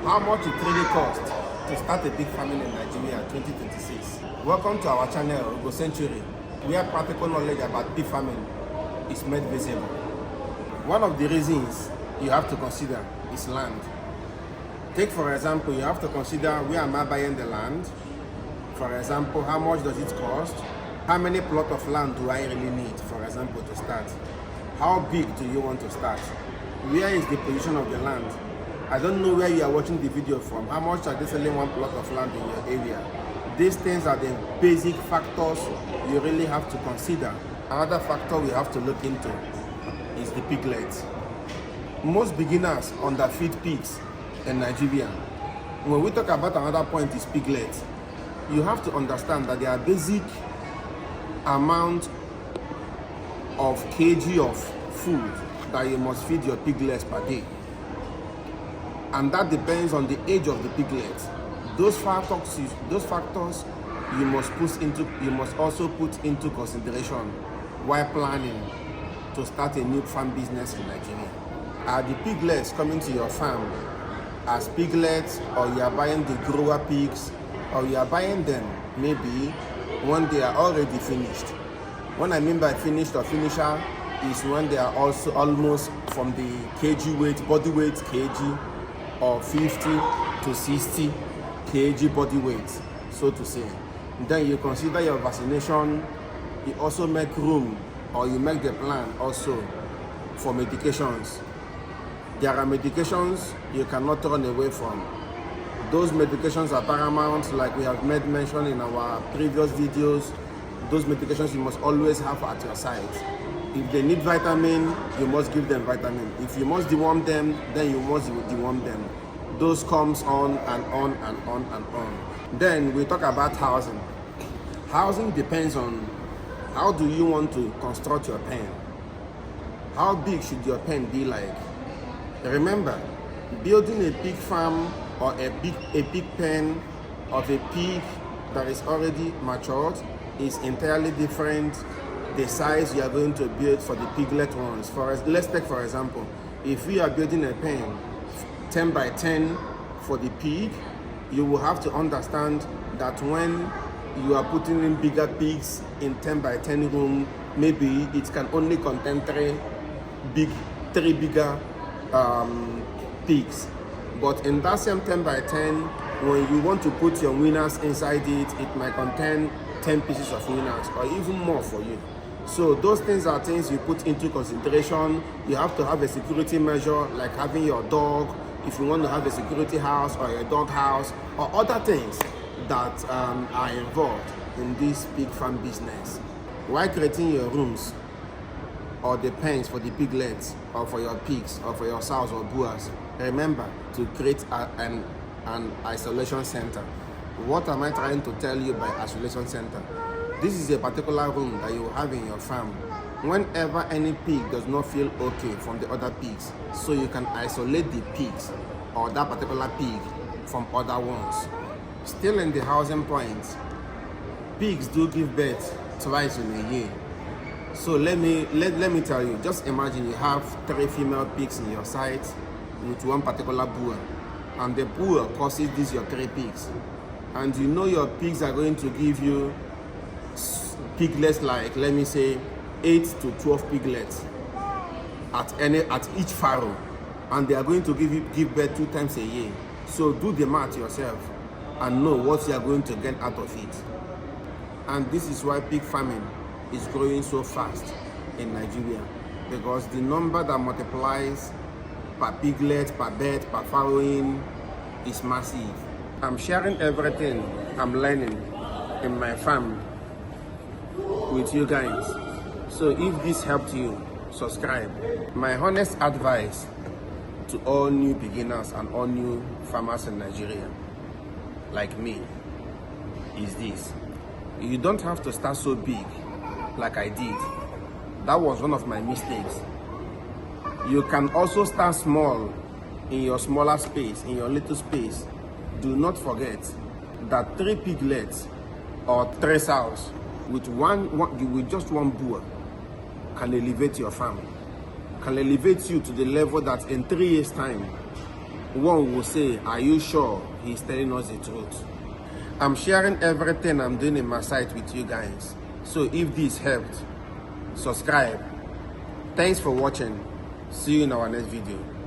how much it really costs to start a big family in Nigeria in 2026. Welcome to our channel, Ugocentury, where practical knowledge about pig farming is made visible. One of the reasons you have to consider is land. Take for example, you have to consider where am I buying the land? For example, how much does it cost? How many plots of land do I really need, for example, to start? How big do you want to start? Where is the position of the land? I don't know where you are watching the video from. How much are they selling one plot of land in your area? These things are the basic factors you really have to consider. Another factor we have to look into is the piglets. Most beginners underfeed pigs in Nigeria. When we talk about another point is piglets, you have to understand that there are basic amount of kg of food that you must feed your piglets per day, and that depends on the age of the piglets. Those factors you must also put into consideration while planning to start a new farm business in Nigeria. Are the piglets coming to your farm as piglets, or you are buying the grower pigs, or you are buying them maybe when they are already finished? When I mean by finished or finisher is when they are also almost from the kg weight, body weight kg, or 50 to 60 kg body weight, so to say. Then you consider your vaccination. You also make room, or you make the plan also for medications. There are medications you cannot run away from. Those medications are paramount, like we have made mention in our previous videos. Those medications you must always have at your side. If they need vitamin, you must give them vitamin. If you must deworm them, then you must deworm them. Those comes on and on and on and on. Then we talk about housing. Housing depends on how do you want to construct your pen. How big should your pen be like? Remember, building a pig farm or a pig pen of a pig that is already matured is entirely different. The size you are going to build for the piglet ones. Let's take for example, if we are building a pen 10 by 10 for the pig, you will have to understand that when you are putting in bigger pigs in 10 by 10 room, maybe it can only contain three bigger pigs. But in that same 10 by 10, when you want to put your winners inside it, it might contain 10 pieces of winners or even more for you. So those things are things you put into consideration. You have to have a security measure, like having your dog, if you want to have a security house or a dog house, or other things that are involved in this pig farm business. While creating your rooms or the pens for the piglets, or for your pigs, or for your sows or boars, remember to create an isolation center. What am I trying to tell you by isolation center? This is a particular room that you have in your farm. Whenever any pig does not feel okay from the other pigs, so you can isolate the pigs or that particular pig from other ones. Still in the housing point, pigs do give birth twice in a year. So let me tell you, just imagine you have 3 female pigs in your site with one particular boer, and the boer causes these your 3 pigs, and you know your pigs are going to give you piglets like, let me say, 8 to 12 piglets at each farrow, and they are going to give birth 2 times a year. So do the math yourself and know what you are going to get out of it. And this is why pig farming is growing so fast in Nigeria, because the number that multiplies per piglet, per bird, per farrowing is massive. I'm sharing everything I'm learning in my farm with you guys. So if this helped you, subscribe. My honest advice to all new beginners and all new farmers in Nigeria, like me, is this. You don't have to start so big like I did. That was one of my mistakes. You can also start small in your smaller space, in your little space. Do not forget that 3 piglets or 3 sows with just one boer can elevate your farm, can elevate you to the level that in 3 years time One will say, are you sure he's telling us the truth? I'm sharing everything I'm doing in my site with you guys. So if this helped, subscribe. Thanks for watching. See you in our next video.